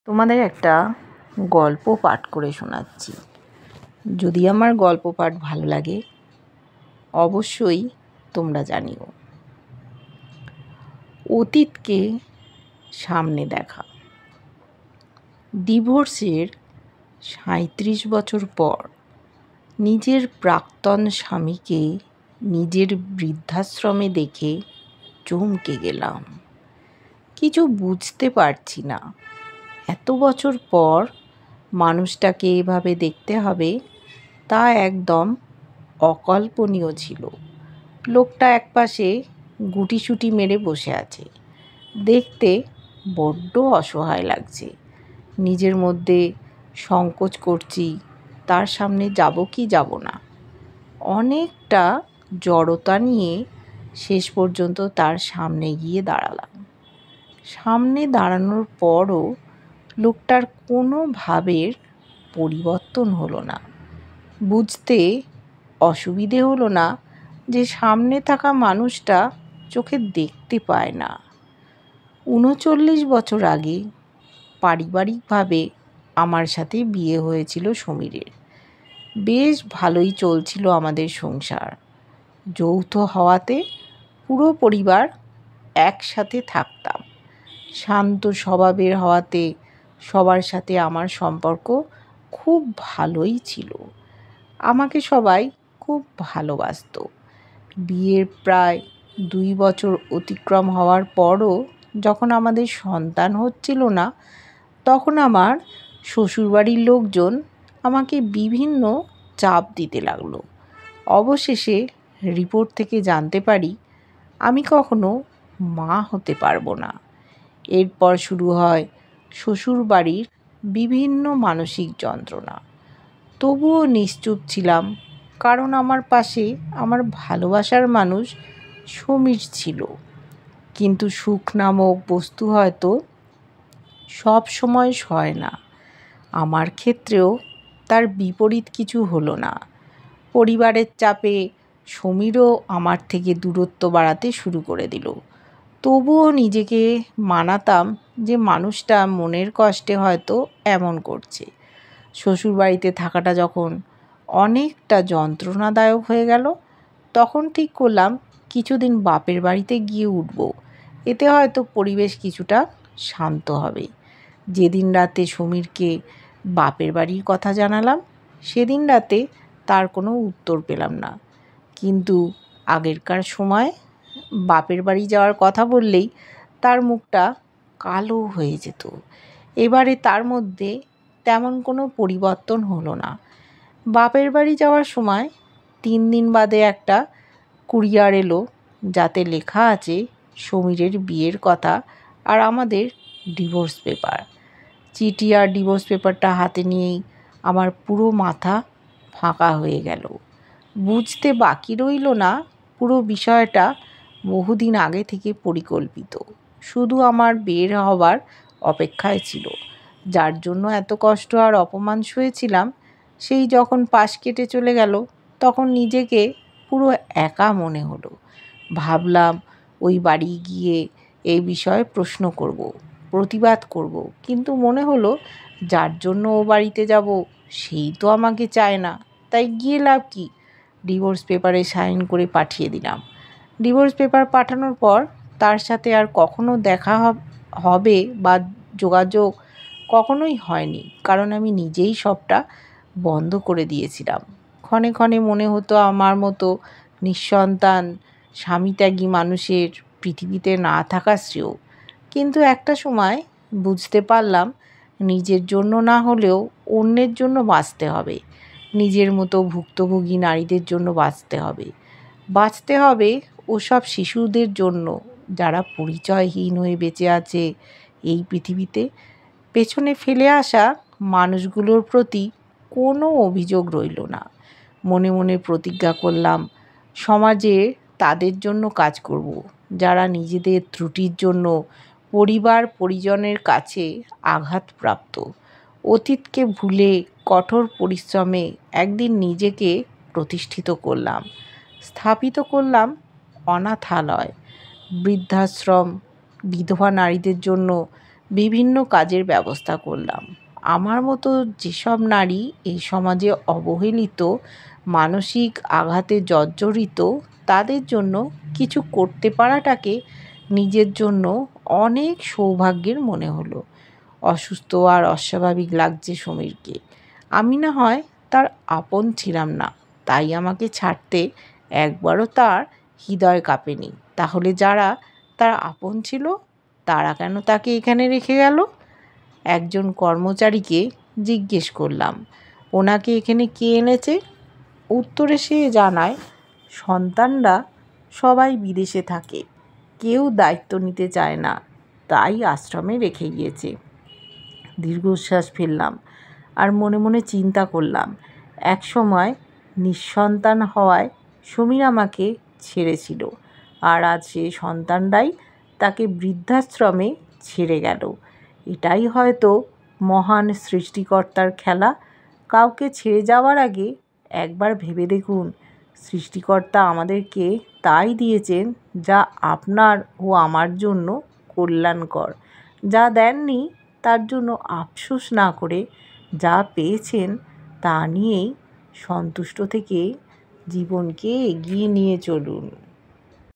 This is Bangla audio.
তোমাদের একটা গল্প পাঠ করে শোনাচ্ছি। যদি আমার গল্প পাঠ ভালো লাগে অবশ্যই তোমরা জানিও। অতীতকে সামনে দেখা। ডিভোর্সের ৩৭ বছর পর নিজের প্রাক্তন স্বামীকে নিজের বৃদ্ধাশ্রমে দেখে চমকে গেলাম। কিছু বুঝতে পারছি না, এত বছর পর মানুষটাকে এভাবে দেখতে হবে তা একদম অকল্পনীয় ছিল। লোকটা একপাশে গুটিসুটি মেরে বসে আছে, দেখতে বড্ড অসহায় লাগছে। নিজের মধ্যে সংকোচ করছি, তার সামনে যাব কি যাব না। অনেকটা জড়তা নিয়ে শেষ পর্যন্ত তার সামনে গিয়ে দাঁড়ালাম। সামনে দাঁড়ানোর পরও লোকটার কোনো ভাবের পরিবর্তন হলো না। বুঝতে অসুবিধে হলো না যে সামনে থাকা মানুষটা চোখে দেখতে পায় না। ৩৯ বছর আগে পারিবারিকভাবে আমার সাথে বিয়ে হয়েছিল সমীরের। বেশ ভালোই চলছিল আমাদের সংসার। যৌথ হওয়াতে পুরো পরিবার একসাথে থাকতাম। শান্ত স্বভাবের হওয়াতে সবার সাথে আমার সম্পর্ক খুব ভালোই ছিল। আমাকে সবাই খুব ভালোবাসত। বিয়ের প্রায় ২ বছর অতিক্রম হওয়ার পরও যখন আমাদের সন্তান হচ্ছিল না, তখন আমার শ্বশুরবাড়ির লোকজন আমাকে বিভিন্ন চাপ দিতে লাগলো। অবশেষে রিপোর্ট থেকে জানতে পারি আমি কখনো মা হতে পারবো না। এরপর শুরু হয় শ্বশুরবাড়ির বিভিন্ন মানসিক যন্ত্রণা। তবুও নিশ্চুপ ছিলাম, কারণ আমার পাশে আমার ভালোবাসার মানুষ সমীর ছিল। কিন্তু সুখ নামক বস্তু হয়তো সব সময় সয় না। আমার ক্ষেত্রেও তার বিপরীত কিছু হলো না। পরিবারের চাপে সমীরও আমার থেকে দূরত্ব বাড়াতে শুরু করে দিল। তবুও নিজেকে মানাতাম যে মানুষটা মনের কষ্টে হয়তো এমন করছে। শ্বশুরবাড়িতে থাকাটা যখন অনেকটা যন্ত্রণাদায়ক হয়ে গেল, তখন ঠিক করলাম কিছুদিন বাপের বাড়িতে গিয়ে উঠব। এতে হয়তো পরিবেশ কিছুটা শান্ত হবে। যেদিন রাতে সমীরকে বাপের বাড়ির কথা জানালাম, সেদিন রাতে তার কোনো উত্তর পেলাম না। কিন্তু আগেরকার সময় বাপের বাড়ি যাওয়ার কথা বললেই তার মুখটা কালো হয়ে যেত। এবারে তার মধ্যে তেমন কোনো পরিবর্তন হলো না। বাপের বাড়ি যাওয়ার সময় ৩ দিন বাদে একটা কুরিয়ার এলো, যাতে লেখা আছে সমীরের বিয়ের কথা আর আমাদের ডিভোর্স পেপার। চিঠি আর ডিভোর্স পেপারটা হাতে নিয়েই আমার পুরো মাথা ফাঁকা হয়ে গেল। বুঝতে বাকি রইল না পুরো বিষয়টা বহুদিন আগে থেকে পরিকল্পিত, শুধু আমার বের হবার অপেক্ষায় ছিল। যার জন্য এত কষ্ট আর অপমান সয়েছিলাম, সেই যখন পাশ কেটে চলে গেল, তখন নিজেকে পুরো একা মনে হলো। ভাবলাম ওই বাড়ি গিয়ে এই বিষয়ে প্রশ্ন করব, প্রতিবাদ করব, কিন্তু মনে হলো যার জন্য ও বাড়িতে যাব সেই তো আমাকে চায় না, তাই গিয়ে লাভ কি। ডিভোর্স পেপারে সাইন করে পাঠিয়ে দিলাম। ডিভোর্স পেপার পাঠানোর পর তার সাথে আর কখনো দেখা হবে বা যোগাযোগ কখনোই হয়নি, কারণ আমি নিজেই সবটা বন্ধ করে দিয়েছিলাম। ক্ষণে ক্ষণে মনে হতো আমার মতো নিঃসন্তান স্বামীত্যাগী মানুষের পৃথিবীতে না থাকা শ্রেয়। কিন্তু একটা সময় বুঝতে পারলাম নিজের জন্য না হলেও অন্যের জন্য বাঁচতে হবে। নিজের মতো ভুক্তভোগী নারীদের জন্য বাঁচতে হবে ওসব শিশুদের জন্য যারা পরিচয়হীন হয়ে বেঁচে আছে এই পৃথিবীতে। পেছনে ফেলে আসা মানুষগুলোর প্রতি কোনো অভিযোগ রইল না। মনে মনে প্রতিজ্ঞা করলাম সমাজে তাদের জন্য কাজ করব যারা নিজেদের ত্রুটির জন্য পরিবার পরিজনের কাছে আঘাতপ্রাপ্ত। অতীতকে ভুলে কঠোর পরিশ্রমে একদিন নিজেকে প্রতিষ্ঠিত করলাম, স্থাপিত করলাম অনাথালয়, বৃদ্ধাশ্রম, বিধবা নারীদের জন্য বিভিন্ন কাজের ব্যবস্থা করলাম। আমার মতো যেসব নারী এই সমাজে অবহেলিত, মানসিক আঘাতে জর্জরিত, তাদের জন্য কিছু করতে পারাটাকে নিজের জন্য অনেক সৌভাগ্যের মনে হলো। অসুস্থ আর অস্বাভাবিক লাগছে সমীরকে। আমি না হয় তার আপন ছিলাম না, তাই আমাকে ছাড়তে একবারও তার হৃদয় কাঁপেনি। তাহলে যারা তার আপন ছিল তারা কেন তাকে এখানে রেখে গেল? একজন কর্মচারীকে জিজ্ঞেস করলাম, ওনাকে এখানে কে এনেছে? উত্তরে সে জানায়, সন্তানরা সবাই বিদেশে থাকে, কেউ দায়িত্ব নিতে চায় না, তাই আশ্রমে রেখে গিয়েছে। দীর্ঘশ্বাস ফেললাম আর মনে মনে চিন্তা করলাম, একসময় নিঃসন্তান হওয়ায় সমীর আমাকে ছেড়েছিল, আর আজ সে সন্তানরাই তাকে বৃদ্ধাশ্রমে ছেড়ে গেল। এটাই হয়তো মহান সৃষ্টিকর্তার খেলা। কাউকে ছেড়ে যাওয়ার আগে একবার ভেবে দেখুন, সৃষ্টিকর্তা আমাদেরকে তাই দিয়েছেন যা আপনার ও আমার জন্য কল্যাণকর। যা দেননি তার জন্য আফসোস না করে যা পেয়েছেন তা নিয়েই সন্তুষ্ট থেকে জীবনকে এগিয়ে নিয়ে চলুন।